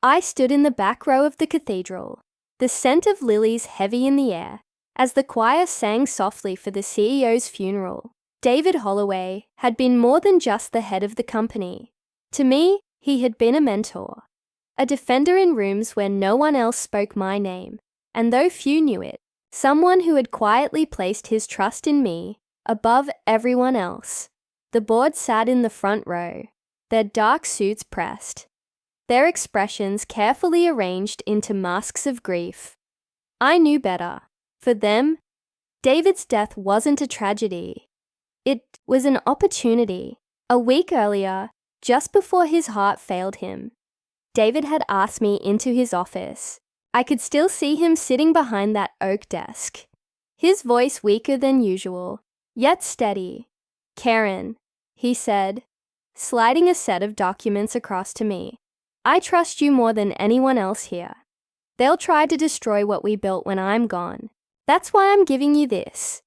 I stood in the back row of the cathedral, the scent of lilies heavy in the air, as the choir sang softly for the CEO's funeral. David Holloway had been more than just the head of the company. To me, he had been a mentor, a defender in rooms where no one else spoke my name, and though few knew it, someone who had quietly placed his trust in me above everyone else. The board sat in the front row, their dark suits pressed, their expressions carefully arranged into masks of grief. I knew better. For them, David's death wasn't a tragedy. It was an opportunity. A week earlier, just before his heart failed him, David had asked me into his office. I could still see him sitting behind that oak desk, his voice weaker than usual, yet steady. "Karen," he said, sliding a set of documents across to me. "I trust you more than anyone else here. They'll try to destroy what we built when I'm gone. That's why I'm giving you this."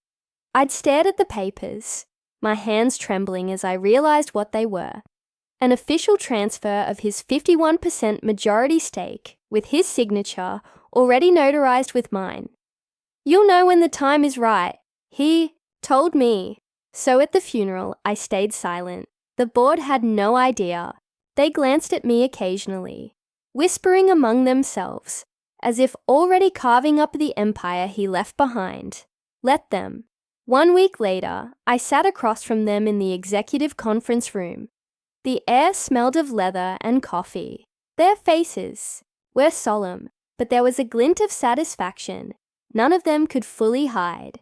I'd stared at the papers, my hands trembling as I realized what they were. An official transfer of his 51% majority stake, with his signature already notarized with mine. "You'll know when the time is right," he told me. So at the funeral, I stayed silent. The board had no idea. They glanced at me occasionally, whispering among themselves, as if already carving up the empire he left behind. Let them. 1 week later, I sat across from them in the executive conference room. The air smelled of leather and coffee. Their faces were solemn, but there was a glint of satisfaction none of them could fully hide.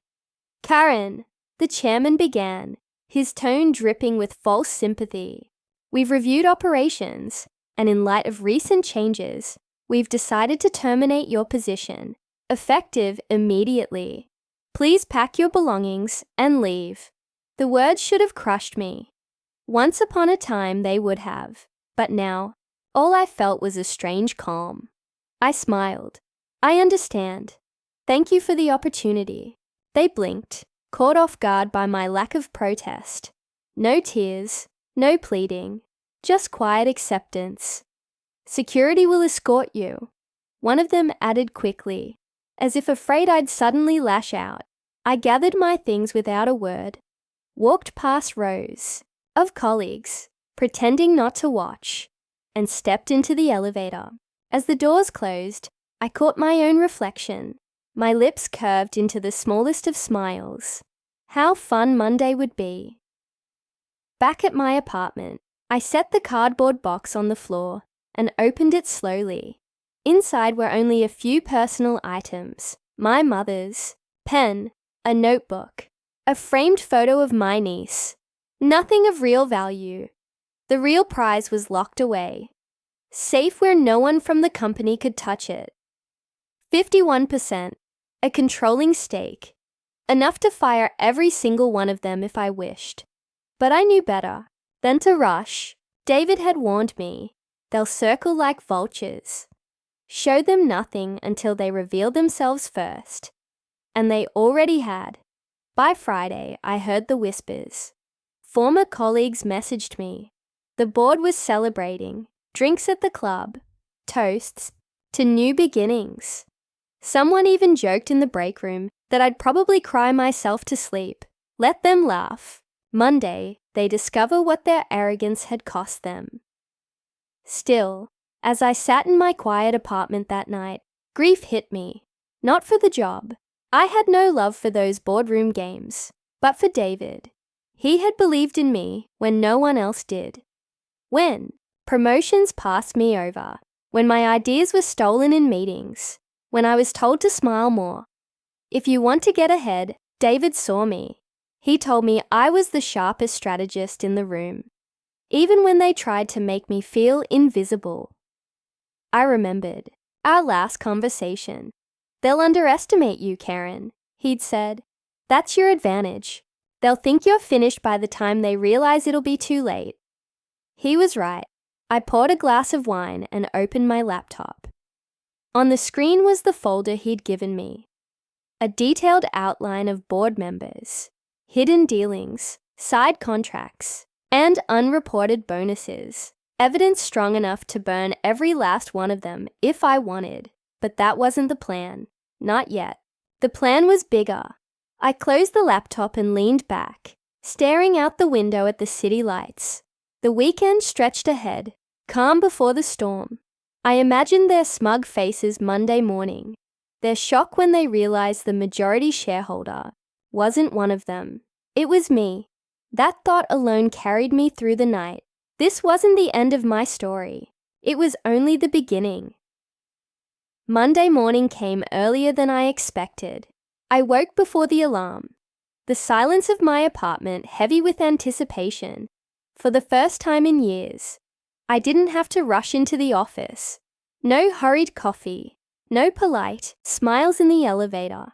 "Karen," the chairman began, his tone dripping with false sympathy. "We've reviewed operations, and in light of recent changes, we've decided to terminate your position, effective immediately. Please pack your belongings and leave." The words should have crushed me. Once upon a time they would have, but now, all I felt was a strange calm. I smiled. "I understand. Thank you for the opportunity." They blinked, caught off guard by my lack of protest. No tears, no pleading, just quiet acceptance. "Security will escort you," one of them added quickly, as if afraid I'd suddenly lash out. I gathered my things without a word, walked past rows of colleagues, pretending not to watch, and stepped into the elevator. As the doors closed, I caught my own reflection. My lips curved into the smallest of smiles. How fun Monday would be. Back at my apartment, I set the cardboard box on the floor and opened it slowly. Inside were only a few personal items: my mother's pen, a notebook, a framed photo of my niece. Nothing of real value. The real prize was locked away, safe where no one from the company could touch it. 51%, a controlling stake, enough to fire every single one of them if I wished. But I knew better than to rush. David had warned me, they'll circle like vultures. Show them nothing until they reveal themselves first. And they already had. By Friday, I heard the whispers. Former colleagues messaged me. The board was celebrating, drinks at the club, toasts to new beginnings. Someone even joked in the break room that I'd probably cry myself to sleep. Let them laugh. Monday, they discover what their arrogance had cost them. Still, as I sat in my quiet apartment that night, grief hit me. Not for the job. I had no love for those boardroom games, but for David. He had believed in me when no one else did. When promotions passed me over, when my ideas were stolen in meetings, when I was told to smile more. If you want to get ahead, David saw me. He told me I was the sharpest strategist in the room, even when they tried to make me feel invisible. I remembered our last conversation. "They'll underestimate you, Karen," he'd said. "That's your advantage. They'll think you're finished by the time they realize it'll be too late." He was right. I poured a glass of wine and opened my laptop. On the screen was the folder he'd given me. A detailed outline of board members, hidden dealings, side contracts, and unreported bonuses. Evidence strong enough to burn every last one of them if I wanted. But that wasn't the plan. Not yet. The plan was bigger. I closed the laptop and leaned back, staring out the window at the city lights. The weekend stretched ahead, calm before the storm. I imagined their smug faces Monday morning, their shock when they realized the majority shareholder wasn't one of them. It was me. That thought alone carried me through the night. This wasn't the end of my story. It was only the beginning. Monday morning came earlier than I expected. I woke before the alarm. The silence of my apartment heavy with anticipation. For the first time in years, I didn't have to rush into the office. No hurried coffee. No polite smiles in the elevator.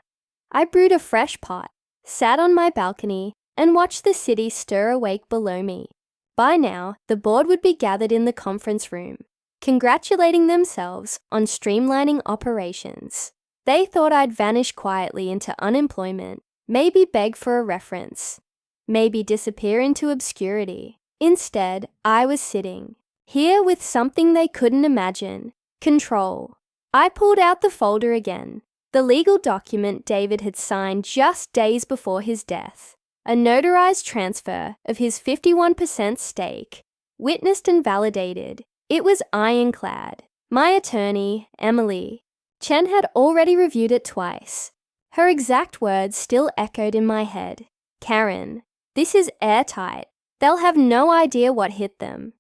I brewed a fresh pot, sat on my balcony, and watched the city stir awake below me. By now, the board would be gathered in the conference room, congratulating themselves on streamlining operations. They thought I'd vanish quietly into unemployment, maybe beg for a reference, maybe disappear into obscurity. Instead, I was sitting here with something they couldn't imagine: control. I pulled out the folder again, the legal document David had signed just days before his death, a notarized transfer of his 51% stake, witnessed and validated. It was ironclad. My attorney, Emily Chen, had already reviewed it twice. Her exact words still echoed in my head. "Karen, this is airtight. They'll have no idea what hit them."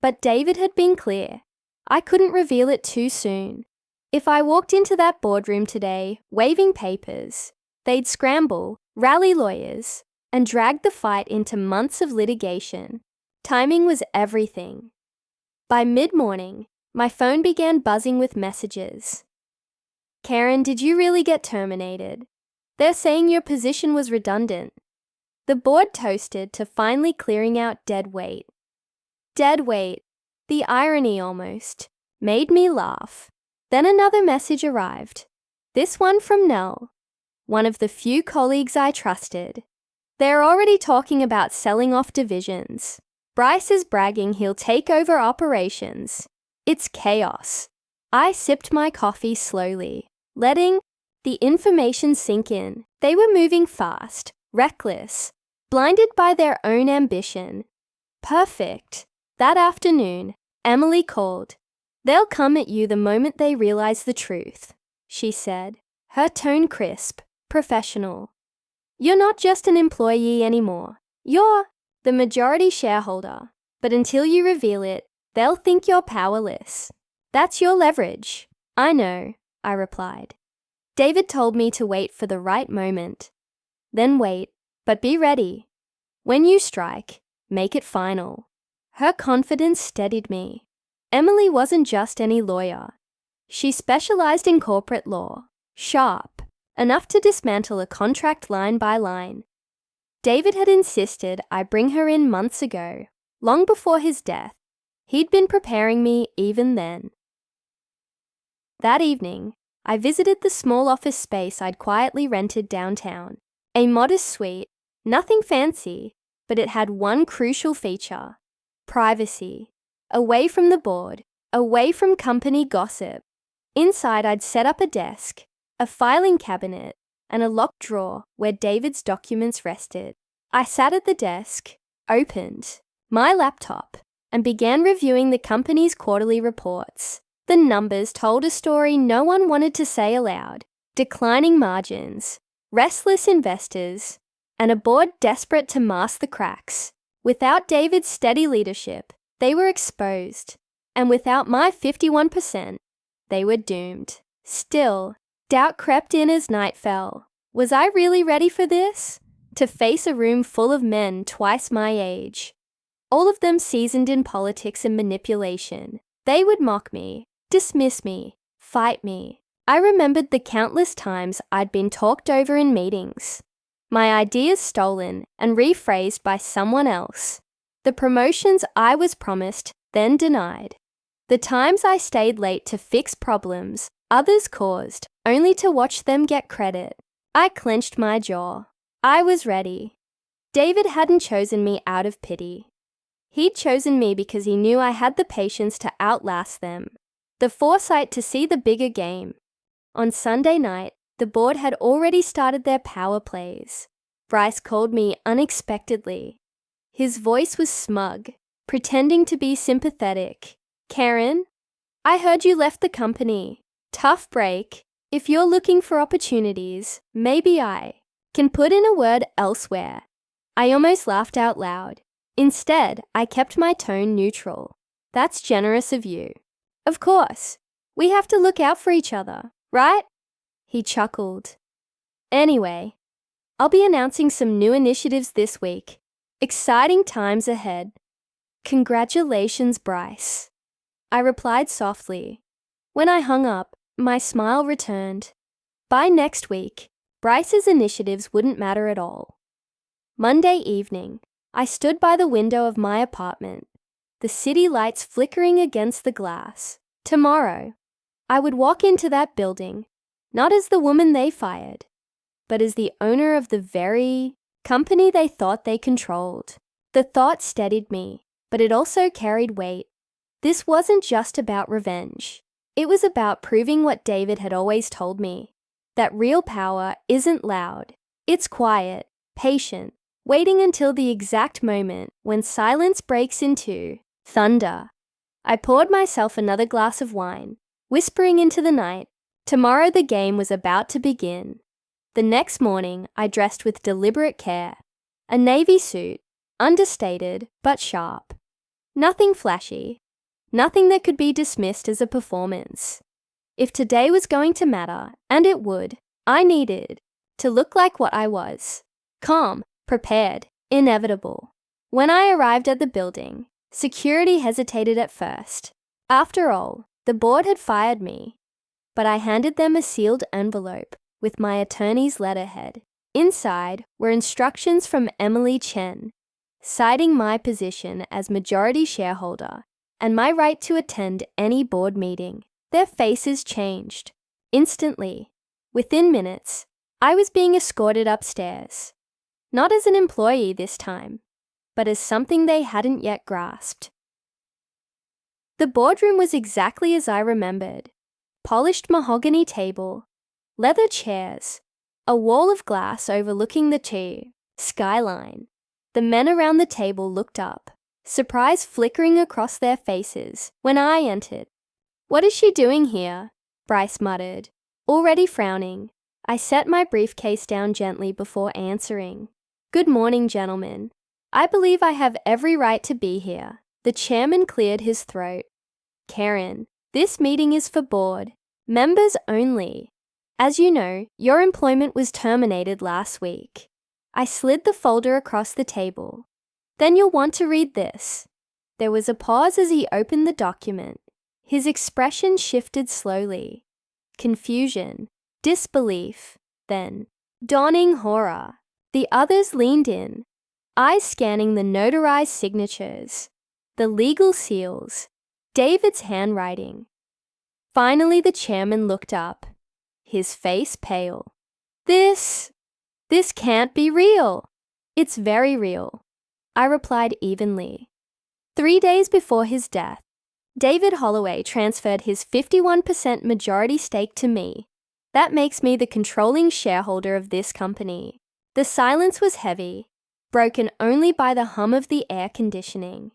But David had been clear. I couldn't reveal it too soon. If I walked into that boardroom today, waving papers, they'd scramble, rally lawyers, and drag the fight into months of litigation. Timing was everything. By mid-morning, my phone began buzzing with messages. "Karen, did you really get terminated? They're saying your position was redundant." The board toasted to finally clearing out dead weight. Dead weight, the irony almost, made me laugh. Then another message arrived. This one from Nell, one of the few colleagues I trusted. They're already talking about selling off divisions. Bryce is bragging he'll take over operations. It's chaos. I sipped my coffee slowly, letting the information sink in. They were moving fast, reckless, blinded by their own ambition. Perfect. That afternoon, Emily called. "They'll come at you the moment they realize the truth," she said, her tone crisp, professional. "You're not just an employee anymore. You're the majority shareholder. But until you reveal it, they'll think you're powerless. That's your leverage." "I know," I replied. David told me to wait for the right moment. Then wait, but be ready. When you strike, make it final. Her confidence steadied me. Emily wasn't just any lawyer. She specialized in corporate law, sharp, enough to dismantle a contract line by line. David had insisted I bring her in months ago, long before his death. He'd been preparing me even then. That evening, I visited the small office space I'd quietly rented downtown. A modest suite, nothing fancy, but it had one crucial feature: privacy. Away from the board, away from company gossip. Inside, I'd set up a desk, a filing cabinet, and a locked drawer where David's documents rested. I sat at the desk, opened my laptop, and began reviewing the company's quarterly reports. The numbers told a story no one wanted to say aloud: declining margins, restless investors, and a board desperate to mask the cracks. Without David's steady leadership, they were exposed, and without my 51%, they were doomed. Still, doubt crept in as night fell. Was I really ready for this? To face a room full of men twice my age, all of them seasoned in politics and manipulation. They would mock me, dismiss me, fight me. I remembered the countless times I'd been talked over in meetings, my ideas stolen and rephrased by someone else. The promotions I was promised, then denied. The times I stayed late to fix problems others caused, only to watch them get credit. I clenched my jaw. I was ready. David hadn't chosen me out of pity. He'd chosen me because he knew I had the patience to outlast them, the foresight to see the bigger game. On Sunday night, the board had already started their power plays. Bryce called me unexpectedly. His voice was smug, pretending to be sympathetic. "Karen, I heard you left the company. Tough break. If you're looking for opportunities, maybe I can put in a word elsewhere." I almost laughed out loud. Instead, I kept my tone neutral. "That's generous of you." "Of course. We have to look out for each other, right?" He chuckled. "Anyway, I'll be announcing some new initiatives this week. Exciting times ahead." "Congratulations, Bryce," I replied softly. When I hung up, my smile returned. By next week, Bryce's initiatives wouldn't matter at all. Monday evening, I stood by the window of my apartment, the city lights flickering against the glass. Tomorrow, I would walk into that building, not as the woman they fired, but as the owner of the very company they thought they controlled. The thought steadied me, but it also carried weight. This wasn't just about revenge. It was about proving what David had always told me, that real power isn't loud. It's quiet, patient, waiting until the exact moment when silence breaks into thunder. I poured myself another glass of wine, whispering into the night, tomorrow the game was about to begin. The next morning, I dressed with deliberate care. A navy suit, understated but sharp. Nothing flashy, nothing that could be dismissed as a performance. If today was going to matter, and it would, I needed to look like what I was. Calm, prepared, inevitable. When I arrived at the building, security hesitated at first. After all, the board had fired me. But I handed them a sealed envelope with my attorney's letterhead. Inside were instructions from Emily Chen, citing my position as majority shareholder and my right to attend any board meeting. Their faces changed. Instantly, within minutes, I was being escorted upstairs. Not as an employee this time, but as something they hadn't yet grasped. The boardroom was exactly as I remembered. Polished mahogany table, leather chairs, a wall of glass overlooking the skyline. The men around the table looked up, surprise flickering across their faces when I entered. "What is she doing here?" Bryce muttered, already frowning. I set my briefcase down gently before answering. "Good morning, gentlemen. I believe I have every right to be here." The chairman cleared his throat. "Karen, this meeting is for board members only. As you know, your employment was terminated last week." I slid the folder across the table. "Then you'll want to read this." There was a pause as he opened the document. His expression shifted slowly. Confusion, disbelief, then dawning horror. The others leaned in, eyes scanning the notarized signatures, the legal seals, David's handwriting. Finally, the chairman looked up, his face pale. This can't be real." "It's very real," I replied evenly. 3 days before his death, David Holloway transferred his 51% majority stake to me. That makes me the controlling shareholder of this company. The silence was heavy, broken only by the hum of the air conditioning.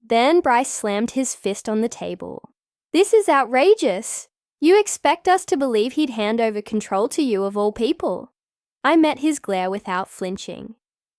Then Bryce slammed his fist on the table. "This is outrageous. You expect us to believe he'd hand over control to you of all people?" I met his glare without flinching.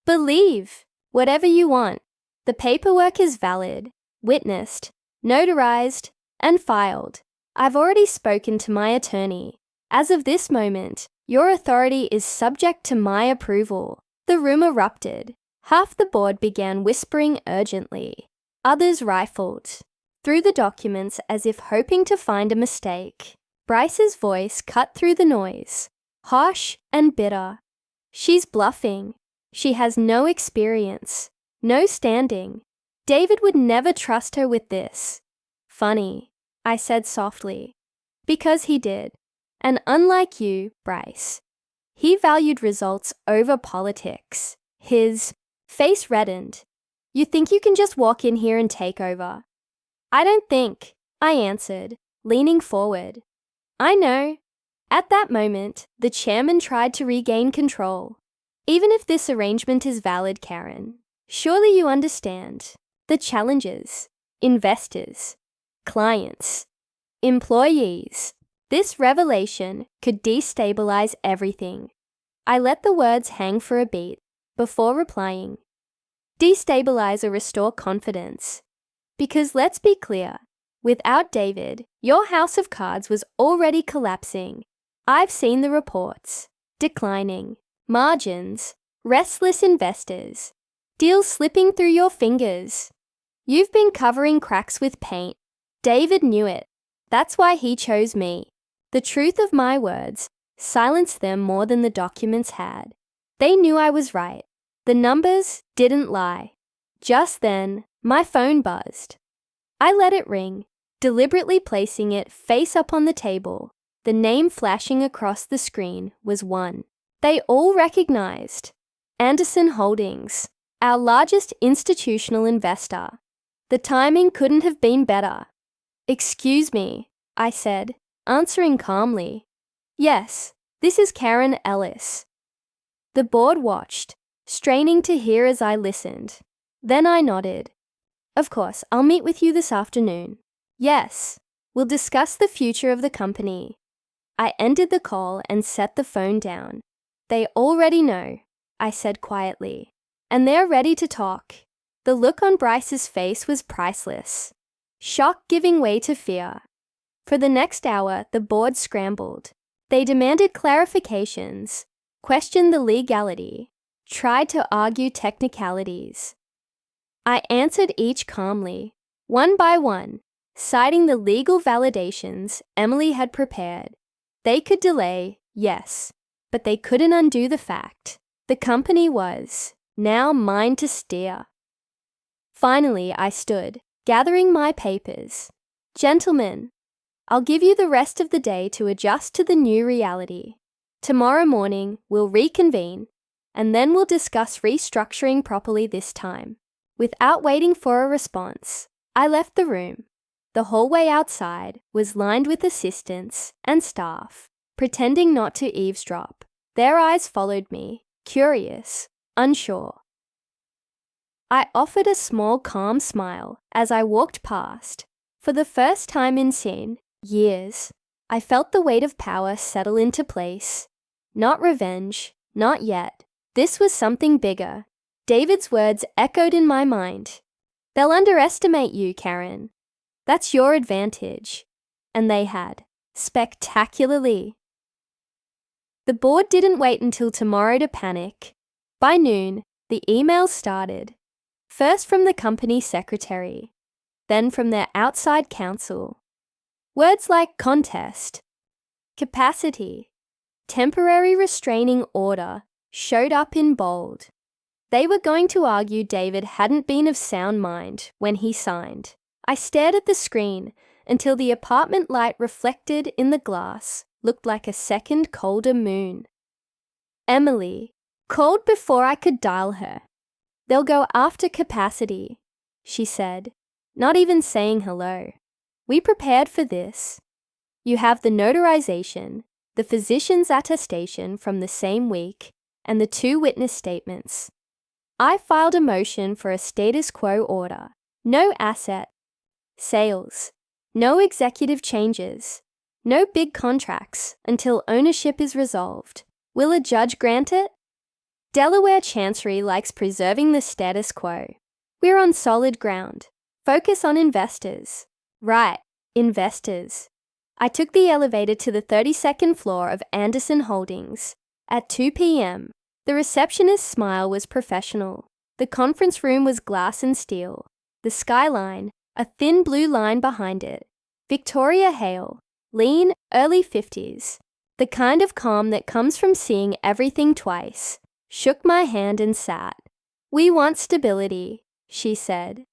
"Believe whatever you want. The paperwork is valid, witnessed, notarized, and filed. I've already spoken to my attorney. As of this moment, your authority is subject to my approval." The room erupted. Half the board began whispering urgently. Others rifled through the documents as if hoping to find a mistake. Bryce's voice cut through the noise, harsh and bitter. "She's bluffing. She has no experience, no standing. David would never trust her with this." "Funny," I said softly. "Because he did. And unlike you, Bryce, he valued results over politics." His face reddened. You think you can just walk in here and take over? I don't think, I answered, leaning forward. I know. At that moment, the chairman tried to regain control. Even if this arrangement is valid, Karen, surely you understand. The challenges, investors, clients, employees. This revelation could destabilize everything. I let the words hang for a beat before replying. Destabilize or restore confidence. Because let's be clear, without David, your house of cards was already collapsing. I've seen the reports. Declining, margins, restless investors, deals slipping through your fingers. You've been covering cracks with paint. David knew it. That's why he chose me. The truth of my words silenced them more than the documents had. They knew I was right. The numbers didn't lie. Just then, my phone buzzed. I let it ring, deliberately placing it face up on the table. The name flashing across the screen was one they all recognized. Anderson Holdings, our largest institutional investor. The timing couldn't have been better. Excuse me, I said, answering calmly. Yes, this is Karen Ellis. The board watched, straining to hear as I listened. Then I nodded. Of course, I'll meet with you this afternoon. Yes, we'll discuss the future of the company. I ended the call and set the phone down. They already know, I said quietly, and they're ready to talk. The look on Bryce's face was priceless. Shock giving way to fear. For the next hour, the board scrambled. They demanded clarifications, questioned the legality, tried to argue technicalities. I answered each calmly, one by one, citing the legal validations Emily had prepared. They could delay, yes, but they couldn't undo the fact. The company was now mine to steer. Finally, I stood, gathering my papers. Gentlemen, I'll give you the rest of the day to adjust to the new reality. Tomorrow morning, we'll reconvene, and then we'll discuss restructuring properly this time. Without waiting for a response, I left the room. The hallway outside was lined with assistants and staff, pretending not to eavesdrop. Their eyes followed me, curious, unsure. I offered a small, calm smile as I walked past. For the first time in years, I felt the weight of power settle into place. Not revenge, not yet. This was something bigger. David's words echoed in my mind. They'll underestimate you, Karen. That's your advantage. And they had. Spectacularly. The board didn't wait until tomorrow to panic. By noon, the emails started. First from the company secretary, then from their outside counsel. Words like contest, capacity, temporary restraining order showed up in bold. They were going to argue David hadn't been of sound mind when he signed. I stared at the screen until the apartment light reflected in the glass looked like a second colder moon. Emily called before I could dial her. They'll go after capacity, she said, not even saying hello. We prepared for this. You have the notarization, the physician's attestation from the same week, and the 2 witness statements. I filed a motion for a status quo order. No asset sales, no executive changes, no big contracts until ownership is resolved. Will a judge grant it? Delaware Chancery likes preserving the status quo. We're on solid ground. Focus on investors. Right, investors. I took the elevator to the 32nd floor of Anderson Holdings. At 2 p.m., the receptionist's smile was professional. The conference room was glass and steel. The skyline, a thin blue line behind it. Victoria Hale, lean, early 50s. The kind of calm that comes from seeing everything twice. Shook my hand and sat. We want stability, she said.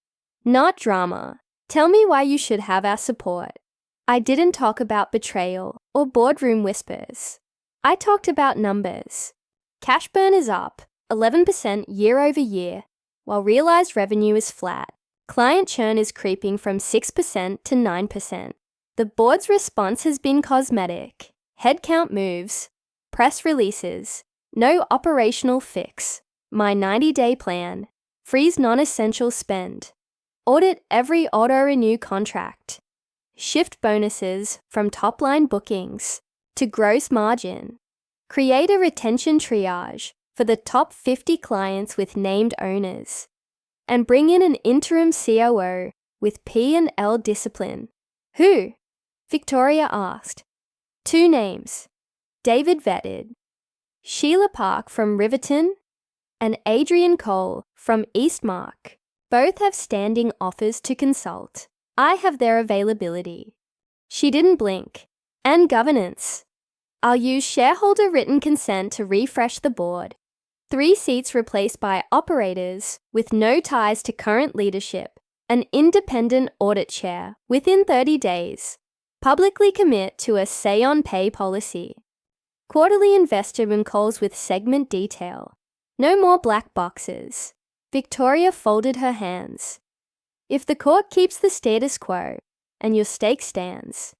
Not drama. Tell me why you should have our support. I didn't talk about betrayal or boardroom whispers. I talked about numbers. Cash burn is up, 11% year over year. while realized revenue is flat. Client churn is creeping from 6% to 9%. The board's response has been cosmetic. Headcount moves, press releases, no operational fix, my 90-day plan, freeze non-essential spend, audit every auto-renew contract, shift bonuses from top-line bookings to gross margin, create a retention triage for the top 50 clients with named owners, and bring in an interim COO with P&L discipline. Who? Victoria asked. 2 names. David vetted. Sheila Park from Riverton and Adrian Cole from Eastmark. Both have standing offers to consult. I have their availability. She didn't blink. And governance. I'll use shareholder written consent to refresh the board. 3 seats replaced by operators with no ties to current leadership. An independent audit chair within 30 days. Publicly commit to a say-on-pay policy. Quarterly investor room calls with segment detail. No more black boxes. Victoria folded her hands. If the court keeps the status quo and your stake stands,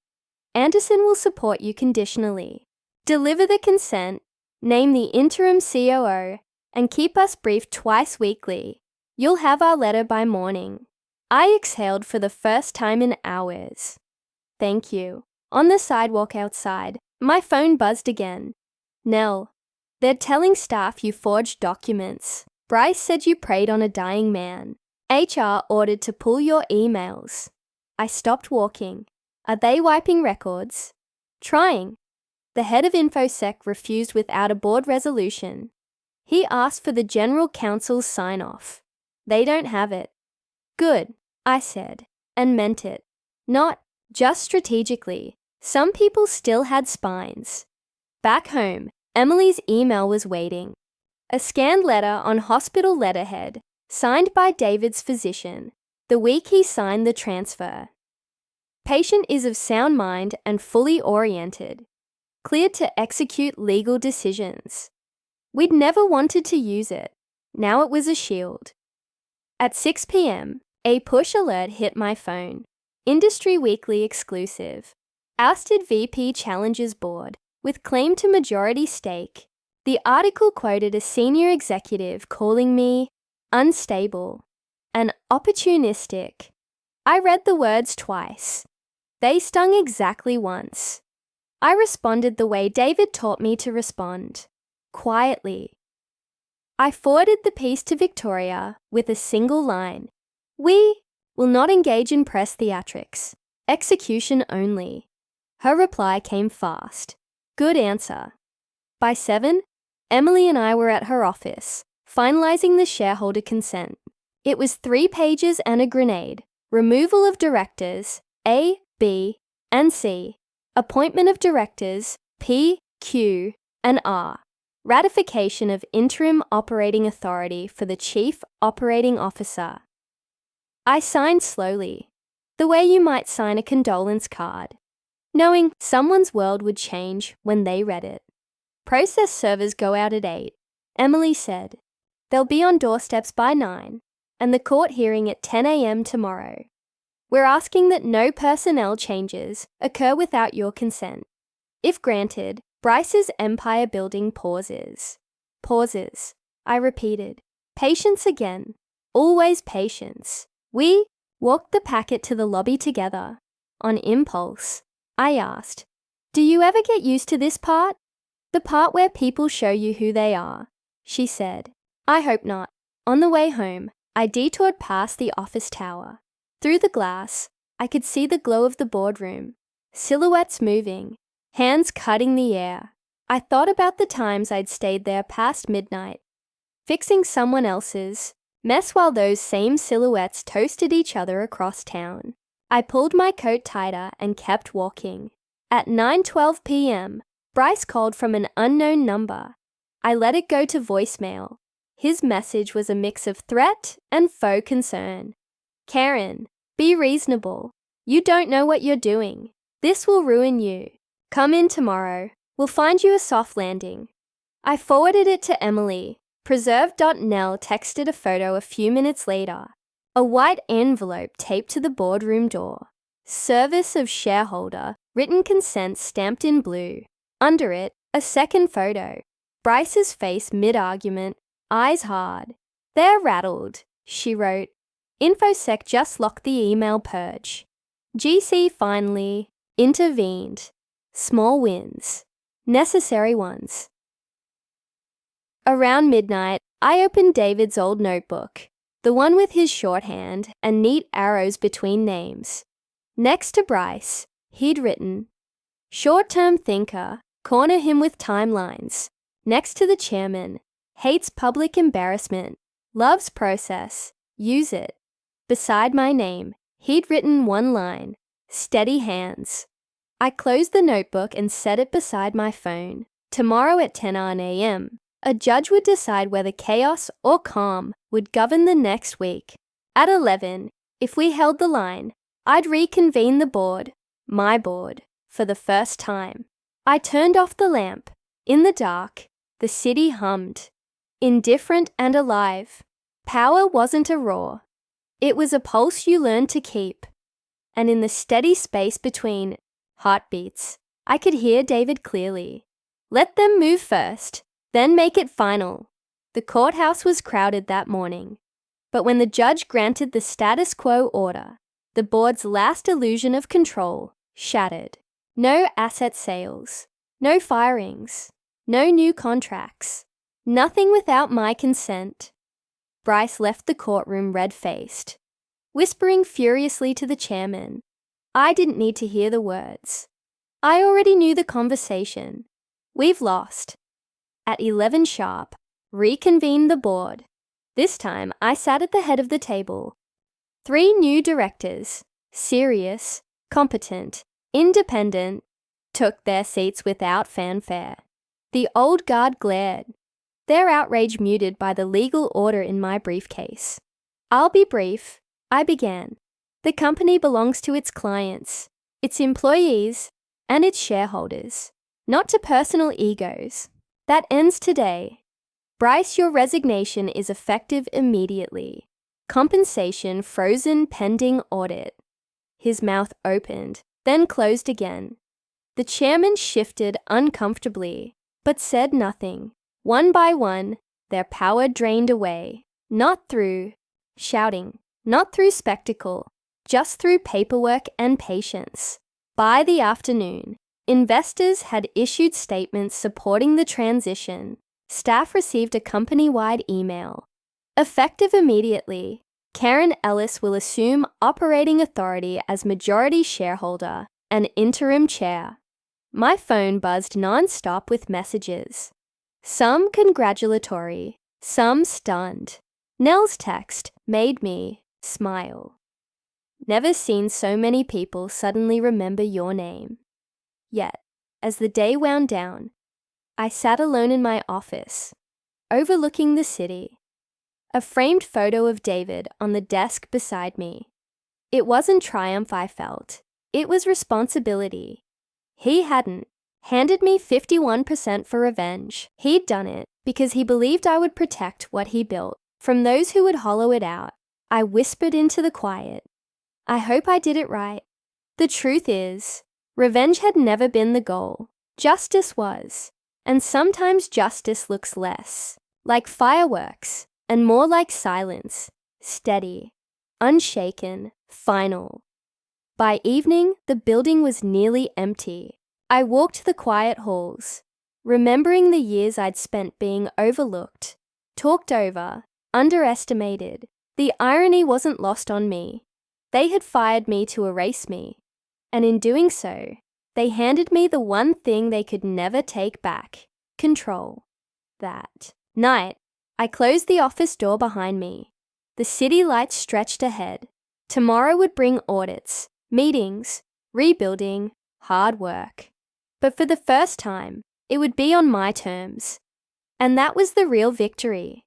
Anderson will support you conditionally. Deliver the consent, name the interim COO, and keep us briefed twice weekly. You'll have our letter by morning. I exhaled for the first time in hours. Thank you. On the sidewalk outside, my phone buzzed again. Nell, they're telling staff you forged documents. Bryce said you preyed on a dying man. HR ordered to pull your emails. I stopped walking. Are they wiping records? Trying. The head of InfoSec refused without a board resolution. He asked for the general counsel's sign-off. They don't have it. Good, I said, and meant it. Not just strategically. Some people still had spines. Back home, Emily's email was waiting. A scanned letter on hospital letterhead, signed by David's physician, the week he signed the transfer. Patient is of sound mind and fully oriented, cleared to execute legal decisions. We'd never wanted to use it. Now it was a shield. At 6 p.m., a push alert hit my phone. Industry Weekly exclusive. Ousted VP challenges board with claim to majority stake. The article quoted a senior executive calling me unstable and opportunistic. I read the words twice. They stung exactly once. I responded the way David taught me to respond, quietly. I forwarded the piece to Victoria with a single line. We will not engage in press theatrics. Execution only. Her reply came fast. Good answer. By 7, Emily and I were at her office, finalizing the shareholder consent. It was 3 pages and a grenade. Removal of directors, A, B, and C. Appointment of directors, P, Q, and R. Ratification of interim operating authority for the Chief Operating Officer. I signed slowly, the way you might sign a condolence card, knowing someone's world would change when they read it. Process servers go out at 8, Emily said. They'll be on doorsteps by 9, and the court hearing at 10 a.m. tomorrow. We're asking that no personnel changes occur without your consent. If granted, Bryce's empire building pauses. Pauses. I repeated. Patience again. Always patience. We walked the packet to the lobby together. On impulse, I asked, "Do you ever get used to this part?" "The part where people show you who they are," she said. "I hope not." On the way home, I detoured past the office tower. Through the glass, I could see the glow of the boardroom, silhouettes moving, hands cutting the air. I thought about the times I'd stayed there past midnight, fixing someone else's mess while those same silhouettes toasted each other across town. I pulled my coat tighter and kept walking. At 9:12 p.m., Bryce called from an unknown number. I let it go to voicemail. His message was a mix of threat and faux concern. "Karen, be reasonable. You don't know what you're doing. This will ruin you. Come in tomorrow. We'll find you a soft landing." I forwarded it to Emily, Preserve.Nell texted a photo a few minutes later. A white envelope taped to the boardroom door. Service of shareholder, written consent stamped in blue. Under it, a second photo. Bryce's face mid-argument, eyes hard. "They're rattled," she wrote. InfoSec just locked the email purge. GC finally intervened. Small wins. Necessary ones. Around midnight, I opened David's old notebook, the one with his shorthand and neat arrows between names. Next to Bryce, he'd written, "Short-term thinker, corner him with timelines." Next to the chairman, "Hates public embarrassment, loves process, use it." Beside my name, he'd written one line, "Steady hands." I closed the notebook and set it beside my phone. Tomorrow at 10 a.m., a judge would decide whether chaos or calm would govern the next week. At 11, if we held the line, I'd reconvene the board, my board, for the first time. I turned off the lamp. In the dark, the city hummed. Indifferent and alive. Power wasn't a roar. It was a pulse you learned to keep. And in the steady space between heartbeats, I could hear David clearly. Let them move first, then make it final. The courthouse was crowded that morning. But when the judge granted the status quo order, the board's last illusion of control shattered. No asset sales, no firings, no new contracts, nothing without my consent. Bryce left the courtroom red-faced, whispering furiously to the chairman. I didn't need to hear the words. I already knew the conversation. We've lost. At 11 sharp, reconvened the board. This time, I sat at the head of the table. 3 new directors, serious, competent, independent, took their seats without fanfare. The old guard glared, their outrage muted by the legal order in my briefcase. "I'll be brief," I began. "The company belongs to its clients, its employees, and its shareholders, not to personal egos. That ends today. Bryce, your resignation is effective immediately. Compensation frozen pending audit." His mouth opened, then closed again. The chairman shifted uncomfortably, but said nothing. One by one, their power drained away, not through shouting, not through spectacle, just through paperwork and patience. By the afternoon, investors had issued statements supporting the transition. Staff received a company-wide email. Effective immediately, Karen Ellis will assume operating authority as majority shareholder and interim chair. My phone buzzed non-stop with messages. Some congratulatory, some stunned. Nell's text made me smile. Never seen so many people suddenly remember your name. Yet, as the day wound down, I sat alone in my office, overlooking the city. A framed photo of David on the desk beside me. It wasn't triumph I felt. It was responsibility. He hadn't handed me 51% for revenge. He'd done it because he believed I would protect what he built from those who would hollow it out. I whispered into the quiet. I hope I did it right. The truth is, revenge had never been the goal. Justice was. And sometimes justice looks less like fireworks and more like silence, steady, unshaken, final. By evening, the building was nearly empty. I walked the quiet halls, remembering the years I'd spent being overlooked, talked over, underestimated. The irony wasn't lost on me. They had fired me to erase me, and in doing so, they handed me the one thing they could never take back: control. That night, I closed the office door behind me. The city lights stretched ahead. Tomorrow would bring audits, meetings, rebuilding, hard work. But for the first time, it would be on my terms. And that was the real victory.